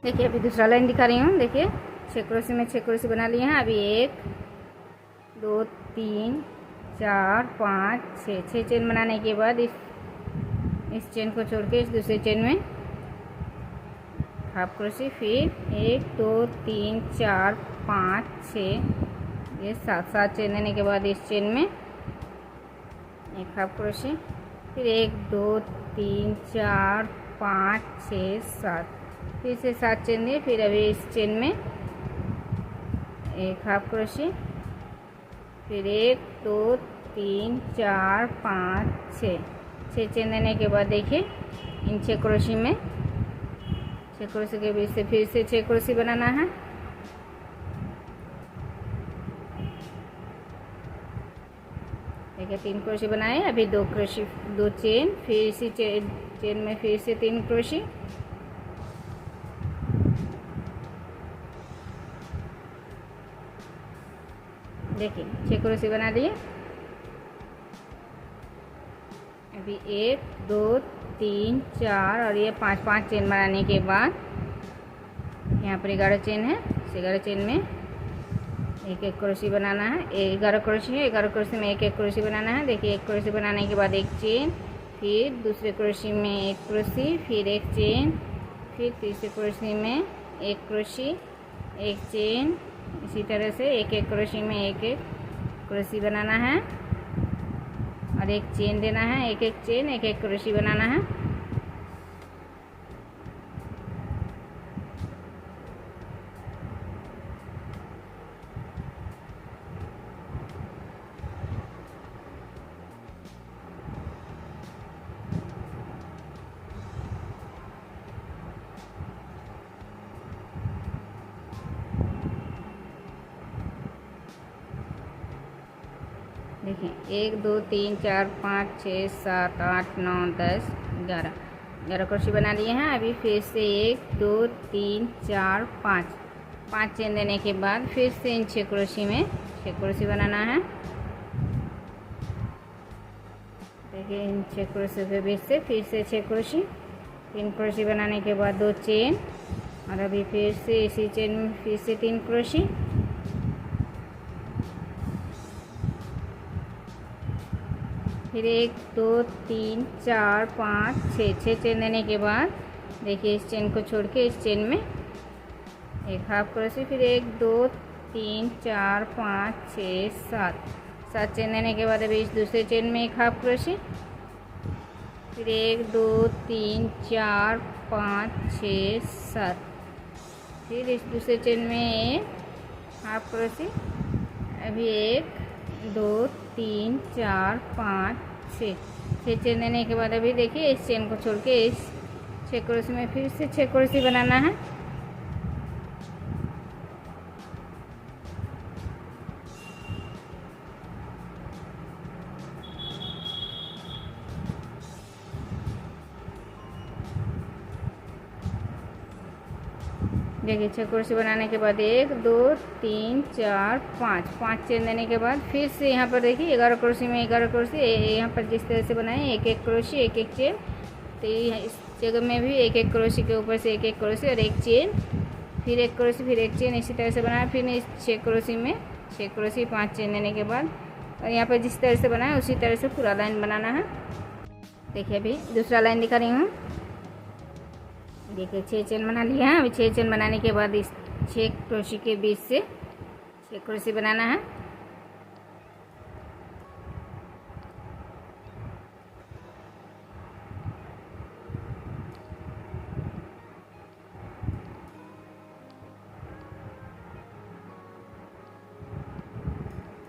देखिए अभी दूसरा लाइन दिखा रही हूँ। देखिए 6 क्रोशे में 6 क्रोशे बना लिए हैं। अभी 1 2 3 4 5 6 चेन बनाने के बाद इस चेन को छोड़ के इस दूसरे चेन में हाफ क्रोशे, फिर 1 2 3 4 5 6 ये 7 चेन देने के बाद इस चेन में एक हाफ क्रोशे, फिर 1 2 3 4 5 6 7 फिर से 7 चेन दिए। फिर अभी इस चेन में एक हाफ क्रोशे, फिर 1 2 3 4 5 6 चेन देने के बाद देखिए इन 6 क्रोशे में 6 क्रोशे के बीच से फिर से 6 क्रोशे बनाना है। देखिए 3 क्रोशे बनाए। अभी 2 क्रोशे 2 चेन, फिर इसी चेन में फिर से 3 क्रोशे, देखिए 6 क्रोशे बना लिए। अभी 1 2 3 4 और ये 5 चेन बनाने के बाद यहाँ पर 11 चेन है। 11 चेन में एक क्रोशे बनाना है। 11 क्रोशे है, 11 क्रोशे में एक क्रोशे बनाना है। देखिए 1 क्रोशे बनाने के बाद एक चेन, फिर दूसरे क्रोशे में एक क्रोशे, फिर एक चेन, फिर तीसरे क्रोशे में एक क्रोशे, एक चेन। इसी तरह से एक क्रोशे में एक क्रोशे बनाना है और एक चेन देना है। एक चेन, एक क्रोशे बनाना है। देखिए 1 2 3 4 5 6 7 8 9 10 11 क्रोशे बना लिए हैं। अभी फिर से 1 2 3 4 5 चेन देने के बाद फिर से इन 6 क्रोशे में 6 क्रोशे बनाना है। देखिए इन 6 क्रोशे के बीच से फिर से 6 क्रोशे, 3 क्रोशे बनाने के बाद 2 चेन और अभी फिर से इसी चेन में फिर से 3 क्रोशे, फिर 1 2 3 4 5 6 चेन देने के बाद देखिए इस चेन को छोड़ के इस चेन में एक हाफ क्रोशे, फिर 1 2 3 4 5 6 7 चेन देने के बाद अभी इस दूसरे चेन में एक हाफ क्रोशे, फिर 1 2 3 4 5 6 7 फिर इस दूसरे चेन में एक हाफ क्रोशे। अभी 1 2 3 4 5 6 चेन देने के बाद अभी देखिए इस चेन को छोड़ के इस 6 क्रोशे में फिर से 6 क्रोशे बनाना है। देखिए 6 क्रोशे बनाने के बाद 1 2 3 4 5 चेन देने के बाद फिर से यहाँ पर देखिए 11 क्रोशे में 11 क्रोशे, यहाँ पर जिस तरह से बनाए एक क्रोशे एक चेन, तो इस जगह में भी एक क्रोशे के ऊपर से एक क्रोशे और एक चेन, फिर एक क्रोशे फिर एक चेन, इसी तरह से बनाया। फिर इस 6 क्रोशे में 6 क्रोशे 5 चेन देने के बाद और यहाँ पर जिस तरह से बनाया उसी तरह से पूरा लाइन बनाना है। देखिए अभी दूसरा लाइन दिखा रही हूँ। देखिए 6 चेन बना लिया है। अभी 6 चेन बनाने के बाद इस 6 क्रोशे के बीच से 6 क्रोशे बनाना है।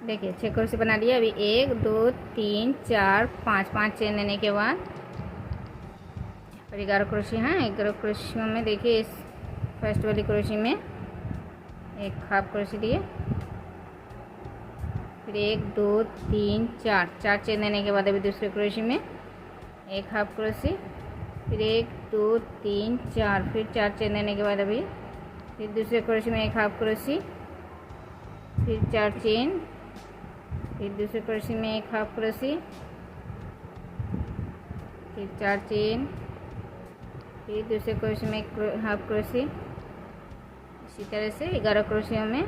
देखिए 6 क्रोशे बना लिया। अभी 1 2 3 4 5 चेन देने के बाद और 11 क्रोशे हैं। 11 क्रोशियों में देखिए इस फर्स्ट वाली क्रोशे में एक हाफ क्रोशे दिए, फिर 1 2 3 4 चेन देने के बाद अभी दूसरे क्रोशे में एक हाफ क्रोशे, फिर 1 2 3 4 फिर 4 चेन देने के बाद अभी फिर दूसरे क्रोशे में एक हाफ क्रोशे, फिर 4 चेन, फिर दूसरे क्रोशे में एक हाफ क्रोशे, फिर 4 चेन, फिर दूसरे क्रोशे में एक हाफ क्रोशे, इसी तरह से 11 क्रोशियों में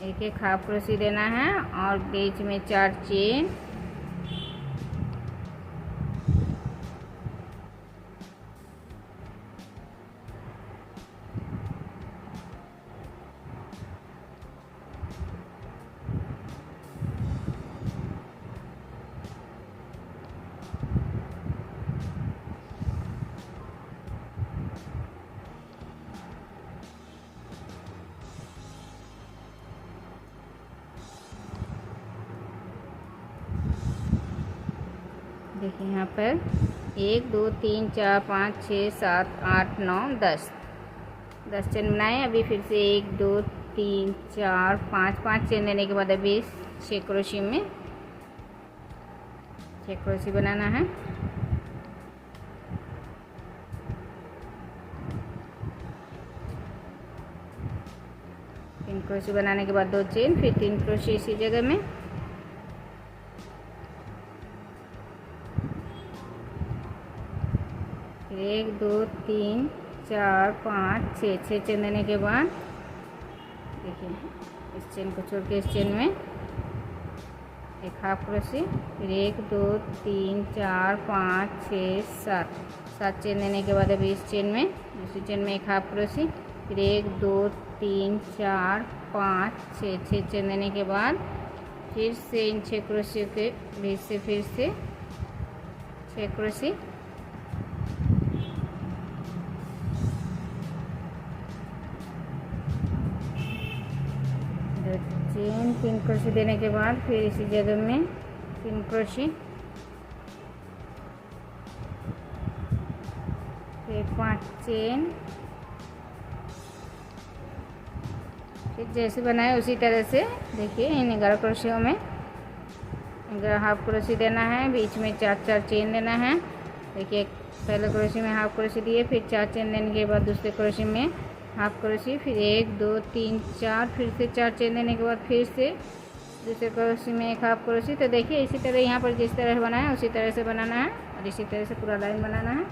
एक एक हाफ क्रोशी देना है और बीच में 4 चेन। देखिए यहाँ पर 1 2 3 4 5 6 7 8 9 10 चेन बनाए। अभी फिर से 1 2 3 4 5 चेन देने के बाद अभी 6 क्रोशी में 6 क्रोशी बनाना है। तीन क्रोशी बनाने के बाद 2 चेन, फिर 3 क्रोशी इसी जगह में। फिर 1 2 3 4 5 6 चेन देने के बाद देखिए इस चेन को छोड़ के इस चेन में एक हाफ क्रोशी, फिर 1 2 3 4 5 6 7 चेन देने के बाद अभी इस चेन में दूसरी चेन में एक हाफ क्रोशी, फिर 1 2 3 4 5 6 चेन देने के बाद फिर से इन 6 क्रोशियों के बीच से फिर से 6 क्रोशी। चेन 3 क्रोशी देने के बाद फिर इसी जगह में 3 क्रोशी, फिर 5 चेन। फिर जैसे बनाए उसी तरह से देखिए इन 11 क्रोशियों में 11 हाफ क्रोशी देना है, बीच में 4 चेन देना है। देखिए पहले क्रोशी में हाफ क्रोशी दिए, फिर 4 चेन देने के बाद दूसरे क्रोशी में हाफ क्रोशी, फिर 1 2 3 4 फिर से 4 चेन देने के बाद फिर से दूसरे क्रोशी में एक हाफ क्रोशी। तो देखिए इसी तरह यहाँ पर जिस तरह बनाया उसी तरह से बनाना है और इसी तरह से पूरा लाइन बनाना है।